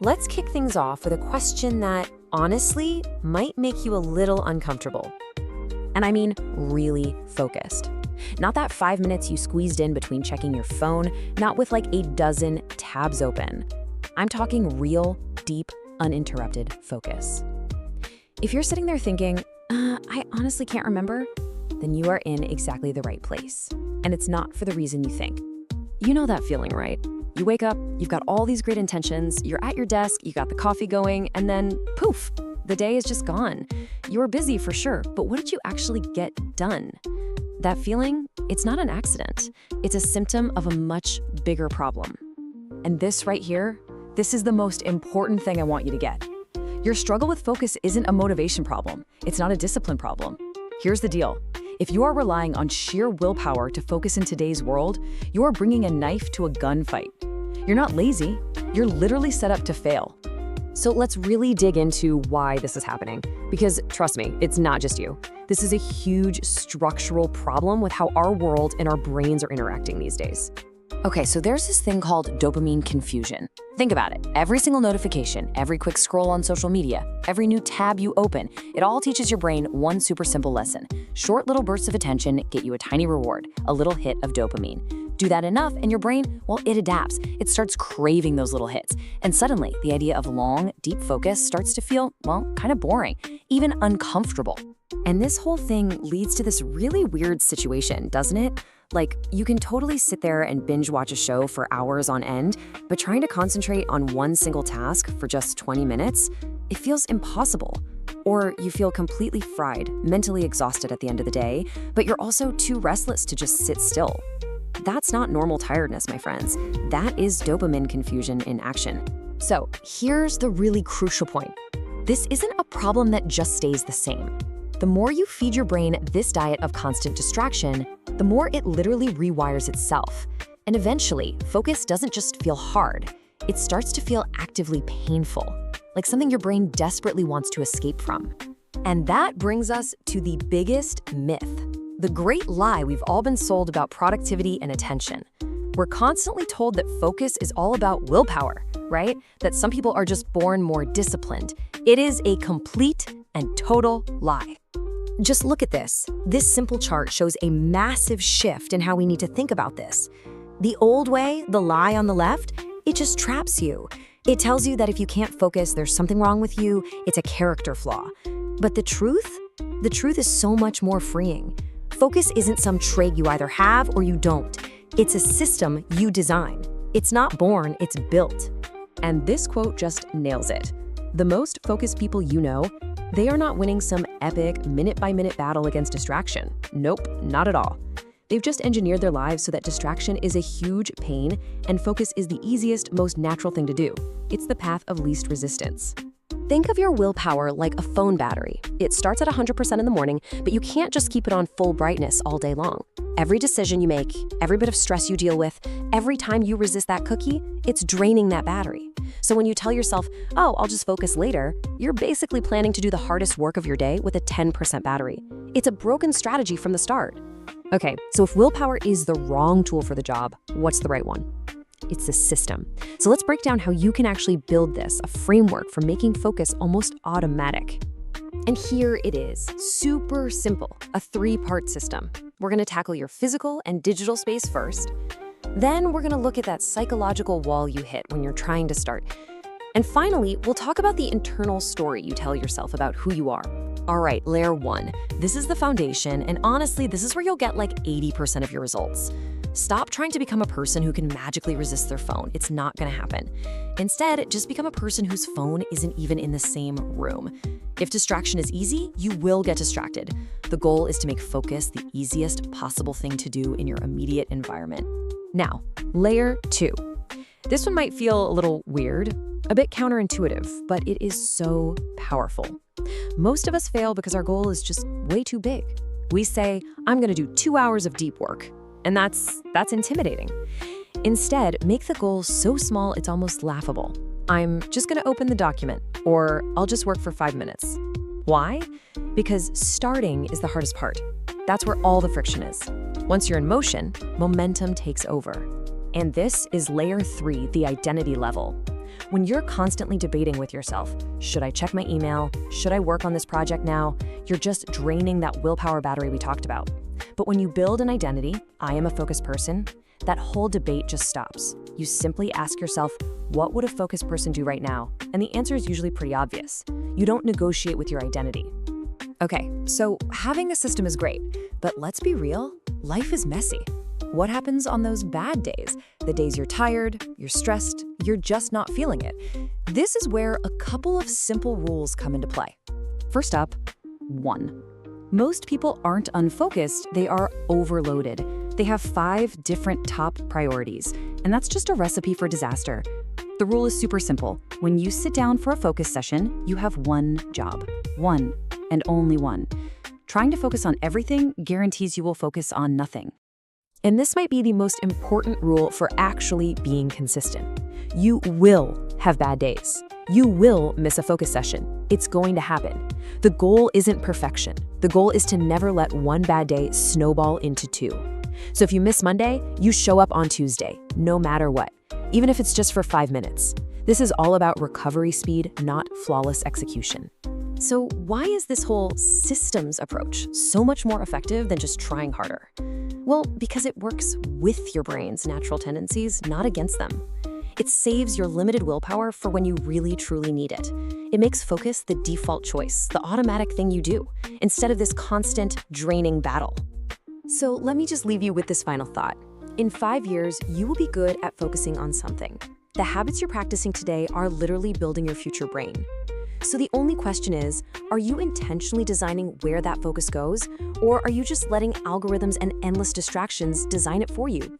Let's kick things off with a question that, honestly, might make you a little uncomfortable. And I mean really focused. Not that 5 minutes you squeezed in between checking your phone, not with like a dozen tabs open. I'm talking real, deep, uninterrupted focus. If you're sitting there thinking, I honestly can't remember, then you are in exactly the right place. And it's not for the reason you think. You know that feeling, right? You wake up, you've got all these great intentions, you're at your desk, you got the coffee going, and then poof, the day is just gone. You were busy for sure, but what did you actually get done? That feeling, it's not an accident. It's a symptom of a much bigger problem. And this right here, this is the most important thing I want you to get. Your struggle with focus isn't a motivation problem. It's not a discipline problem. Here's the deal. If you are relying on sheer willpower to focus in today's world, you are bringing a knife to a gunfight. You're not lazy, you're literally set up to fail. So let's really dig into why this is happening. Because trust me, it's not just you. This is a huge structural problem with how our world and our brains are interacting these days. Okay, so there's this thing called dopamine confusion. Think about it. Every single notification, every quick scroll on social media, every new tab you open, it all teaches your brain one super simple lesson. Short little bursts of attention get you a tiny reward, a little hit of dopamine. Do that enough and your brain, well, it adapts. It starts craving those little hits. And suddenly, the idea of long, deep focus starts to feel, well, kind of boring, even uncomfortable. And this whole thing leads to this really weird situation, doesn't it? Like, you can totally sit there and binge watch a show for hours on end, but trying to concentrate on one single task for just 20 minutes, it feels impossible. Or you feel completely fried, mentally exhausted at the end of the day, but you're also too restless to just sit still. That's not normal tiredness, my friends. That is dopamine confusion in action. So here's the really crucial point. This isn't a problem that just stays the same. The more you feed your brain this diet of constant distraction, the more it literally rewires itself. And eventually, focus doesn't just feel hard, it starts to feel actively painful, like something your brain desperately wants to escape from. And that brings us to the biggest myth, the great lie we've all been sold about productivity and attention. We're constantly told that focus is all about willpower, right? That some people are just born more disciplined. It is a complete and total lie. Just look at this. This simple chart shows a massive shift in how we need to think about this. The old way, the lie on the left, it just traps you. It tells you that if you can't focus, there's something wrong with you, it's a character flaw. But the truth is so much more freeing. Focus isn't some trait you either have or you don't. It's a system you design. It's not born, it's built. And this quote just nails it. The most focused people you know, they are not winning some epic minute-by-minute battle against distraction. Nope, not at all. They've just engineered their lives so that distraction is a huge pain and focus is the easiest, most natural thing to do. It's the path of least resistance. Think of your willpower like a phone battery. It starts at 100% in the morning, but you can't just keep it on full brightness all day long. Every decision you make, every bit of stress you deal with, every time you resist that cookie, it's draining that battery. So when you tell yourself, oh, I'll just focus later, you're basically planning to do the hardest work of your day with a 10% battery. It's a broken strategy from the start. Okay, so if willpower is the wrong tool for the job, what's the right one? It's a system. So let's break down how you can actually build this, a framework for making focus almost automatic. And here it is, super simple, a 3-part system. We're gonna tackle your physical and digital space first. Then we're gonna look at that psychological wall you hit when you're trying to start. And finally, we'll talk about the internal story you tell yourself about who you are. All right, layer 1. This is the foundation, and honestly, this is where you'll get like 80% of your results. Stop trying to become a person who can magically resist their phone. It's not gonna happen. Instead, just become a person whose phone isn't even in the same room. If distraction is easy, you will get distracted. The goal is to make focus the easiest possible thing to do in your immediate environment. Now, layer 2. This one might feel a little weird, a bit counterintuitive, but it is so powerful. Most of us fail because our goal is just way too big. We say, I'm gonna do 2 hours of deep work, and that's intimidating. Instead, make the goal so small it's almost laughable. I'm just gonna open the document, or I'll just work for 5 minutes. Why? Because starting is the hardest part. That's where all the friction is. Once you're in motion, momentum takes over. And this is layer 3, the identity level. When you're constantly debating with yourself, should I check my email? Should I work on this project now? You're just draining that willpower battery we talked about. But when you build an identity, I am a focused person, that whole debate just stops. You simply ask yourself, what would a focused person do right now? And the answer is usually pretty obvious. You don't negotiate with your identity. Okay, so having a system is great, but let's be real, life is messy. What happens on those bad days? The days you're tired, you're stressed, you're just not feeling it. This is where a couple of simple rules come into play. First up, 1. Most people aren't unfocused, they are overloaded. They have 5 different top priorities, and that's just a recipe for disaster. The rule is super simple. When you sit down for a focus session, you have one job. One, and only one. Trying to focus on everything guarantees you will focus on nothing. And this might be the most important rule for actually being consistent. You will have bad days. You will miss a focus session. It's going to happen. The goal isn't perfection. The goal is to never let one bad day snowball into 2. So if you miss Monday, you show up on Tuesday, no matter what, even if it's just for 5 minutes. This is all about recovery speed, not flawless execution. So why is this whole systems approach so much more effective than just trying harder? Well, because it works with your brain's natural tendencies, not against them. It saves your limited willpower for when you really truly need it. It makes focus the default choice, the automatic thing you do, instead of this constant, draining battle. So let me just leave you with this final thought. In 5 years, you will be good at focusing on something. The habits you're practicing today are literally building your future brain. So the only question is, are you intentionally designing where that focus goes, or are you just letting algorithms and endless distractions design it for you?